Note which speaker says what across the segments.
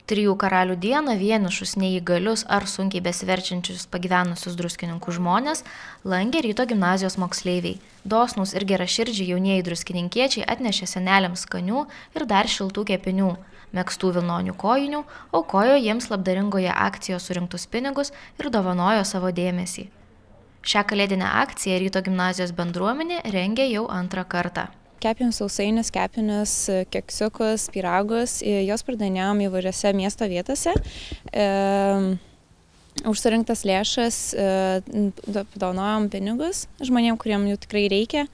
Speaker 1: Trijų karalių dieną vienišus, neįgalius ar sunkiai besiverčiančius pagyvenusius Druskininkų žmonės lankė Ryto gimnazijos moksleiviai. Dosnūs ir geraširdžiai jaunieji druskininkiečiai atnešė seneliams skanių ir dar šiltų kepinių, megztų vilnonių kojinių, aukojo jiems labdaringoje akcijoje surinktus pinigus ir dovanojo savo dėmesį. Šią kalėdinę akciją Ryto gimnazijos bendruomenė rengė jau antrą kartą.
Speaker 2: Kepėm sausainius, kepinius, keksiukus, pyragus, jos pardavinėjom įvairiose miesto vietose. Už surinktas lėšas dovanojom pinigus žmonėm, kuriem jų tikrai reikia.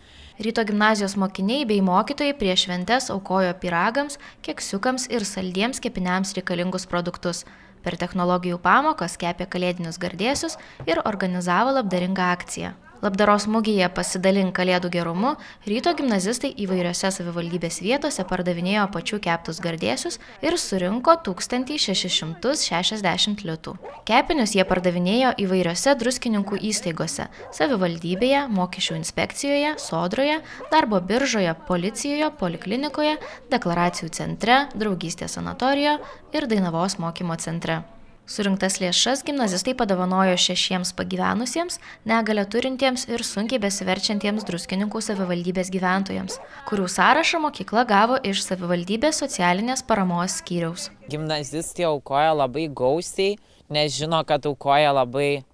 Speaker 1: Ryto gimnazijos mokiniai bei mokytojai prieš šventes aukojo pyragams, keksiukams ir saldiems kepiniams reikalingus produktus. Per technologijų pamokas kepė kalėdinius gardėsius ir organizavo labdaringą akciją. Labdaros mugėje Pasidalink kalėdų gerumu Ryto gimnazistai įvairiose savivaldybės vietose pardavinėjo pačių keptus gardėsius ir surinko 1660 litų. Kepinius jie pardavinėjo įvairiose Druskininkų įstaigose – savivaldybėje, mokesčių inspekcijoje, sodroje, darbo biržoje, policijoje, poliklinikoje, deklaracijų centre, draugystės sanatorijoje ir Dainavos mokymo centre. Surinktas lėšas gimnazistai padovanojo 6 pagyvenusiems, negalią turintiems ir sunkiai besiverčiantiems Druskininkų savivaldybės gyventojams, kurių sąrašą mokykla gavo iš savivaldybės socialinės paramos skyriaus.
Speaker 3: Gimnazistai aukoja labai gausiai, nes žino, kad aukoja labai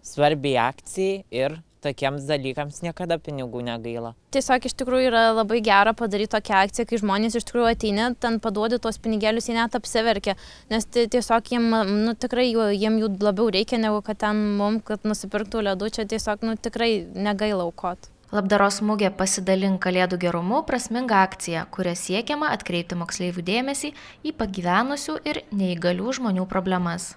Speaker 3: svarbiai akcijai ir tokiems dalykams niekada pinigų negaila.
Speaker 4: Tiesiog iš tikrųjų yra labai gera padaryti tokią akciją, kai žmonės iš tikrųjų ateina, ten paduodi tos pinigėlius, jie net apsiverkia, nes tiesiog tikrai jiem jų labiau reikia, negu kad ten mums, kad nusipirktų ledų, čia tiesiog tikrai negaila aukot.
Speaker 1: Labdaros mugė Pasidalink kalėdų gerumu prasminga akcija, kuria siekiama atkreipti moksleivių dėmesį į pagyvenusių ir neįgalių žmonių problemas.